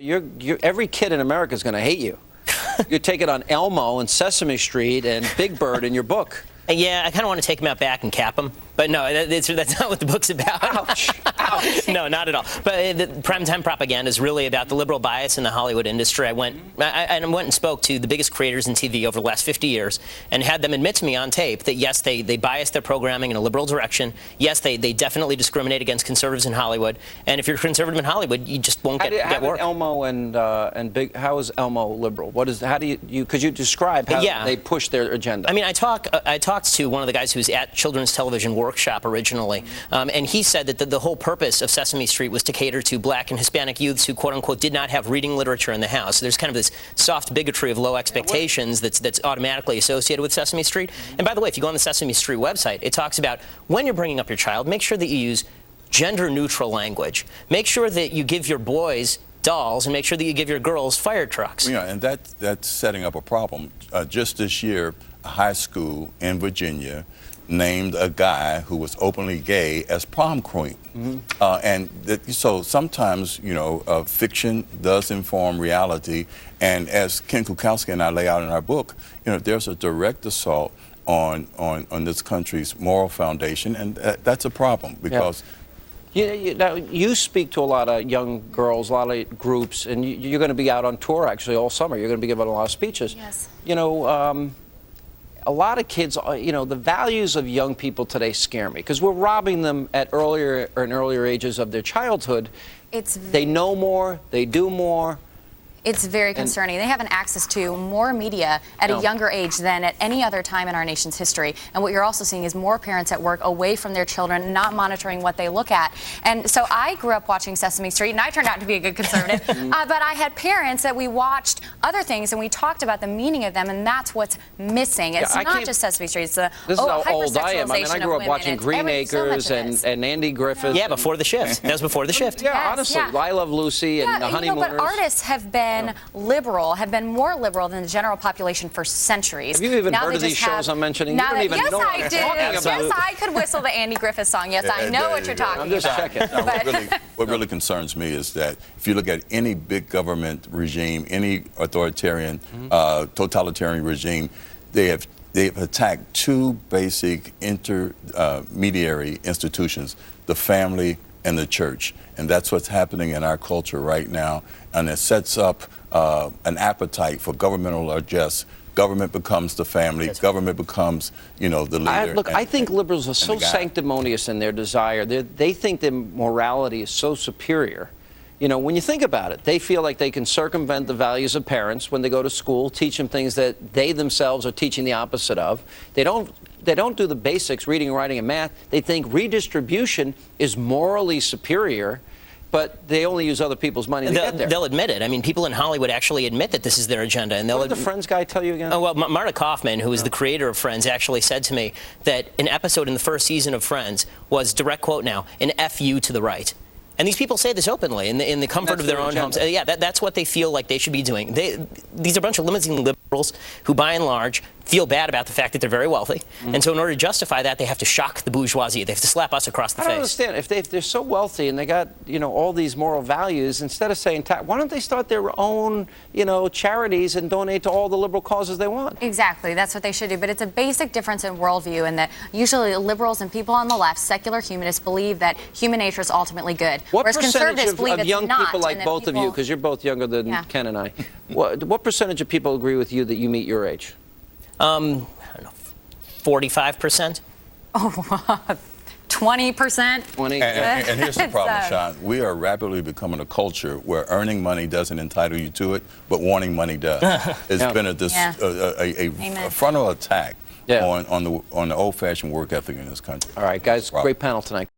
Every kid in America is going to hate you. You're taking on Elmo and Sesame Street and Big Bird in your book. Yeah, I kind of want to take him out back and cap him. But no, that's not what the book's about. Ouch. Ouch. No, not at all. But the Primetime Propaganda is really about the liberal bias in the Hollywood industry. I went and spoke to the biggest creators in TV over the last 50 years and had them admit to me on tape that, yes, they bias their programming in a liberal direction. Yes, they definitely discriminate against conservatives in Hollywood. And if you're conservative in Hollywood, you just won't get work. Elmo and Big, how is Elmo liberal? How do you, could you describe how they push their agenda? I mean, I talked to one of the guys who was at Children's Television Workshop originally, and he said that the whole purpose of Sesame Street was to cater to black and Hispanic youths who, quote unquote, did not have reading literature in the house. So there's kind of this soft bigotry of low expectations that's automatically associated with Sesame Street. And by the way, if you go on the Sesame Street website, it talks about when you're bringing up your child, make sure that you use gender-neutral language. Make sure that you give your boys dolls and make sure that you give your girls fire trucks. Yeah, and that's setting up a problem. Just this year, a high school in Virginia named a guy who was openly gay as prom queen. So sometimes, you know, fiction does inform reality, and as Ken Kukowski and I lay out in our book, you know, there's a direct assault on this country's moral foundation, and that's a problem because Now, you speak to a lot of young girls, a lot of groups, and you're going to be out on tour actually all summer. You're going to be giving a lot of speeches. Yes. You know, a lot of kids, you know, the values of young people today scare me because we're robbing them at earlier ages of their childhood. They know more, they do more. It's very concerning. They have an access to more media at a younger age than at any other time in our nation's history. And what you're also seeing is more parents at work away from their children, not monitoring what they look at. And so I grew up watching Sesame Street, and I turned out to be a good conservative. But I had parents that we watched other things, and we talked about the meaning of them, and that's what's missing. It's not just Sesame Street. It's the This is how old I am. I mean, I grew up watching Green Acres and Andy Griffith. Yeah, before the shift. That was before the shift. Yeah, honestly. I Love Lucy and The Honeymooners. But artists have been liberal, have been more liberal than the general population for centuries. Have you even heard of these shows I'm mentioning? You don't even know what I'm talking about. Yes, I could whistle the Andy Griffith song. Yes, I know what you're talking I'm just about. checking. What really concerns me is that if you look at any big government regime, any authoritarian, totalitarian regime, they've attacked two basic intermediary institutions, the family and the church. And that's what's happening in our culture right now. And it sets up an appetite for governmental largesse. Government becomes the family. Government becomes, you know, the leader. Look, I think liberals are so sanctimonious in their desire. They think their morality is so superior. You know, when you think about it, they feel like they can circumvent the values of parents when they go to school, teach them things that they themselves are teaching the opposite of. They don't do the basics, reading, writing, and math. They think redistribution is morally superior, but they only use other people's money to get there. They'll admit it. I mean, people in Hollywood actually admit that this is their agenda. And what did the Friends guy tell you again? Oh, well, Marta Kaufman, who is the creator of Friends, actually said to me that an episode in the first season of Friends was, direct quote now, an F-U to the right. And these people say this openly in the comfort of their own homes. Yeah, that's what they feel like they should be doing. These are a bunch of limousine liberals who, by and large, feel bad about the fact that they're very wealthy. And so in order to justify that, they have to shock the bourgeoisie. They have to slap us across the face. I don't understand. If they're so wealthy and they got, you know, all these moral values, instead of saying, why don't they start their own, you know, charities and donate to all the liberal causes they want? Exactly. That's what they should do. But it's a basic difference in worldview, and that usually liberals and people on the left, secular humanists, believe that human nature is ultimately good. What whereas conservatives believe of young it's not, people like both of you, because you're both younger than Ken and I, what percentage of people agree with you that you meet your age? I don't know, 45%? Oh, 20%? 20. And here's the problem, Sean. We are rapidly becoming a culture where earning money doesn't entitle you to it, but wanting money does. It's been a frontal attack on the old-fashioned work ethic in this country. All right, guys, great panel tonight.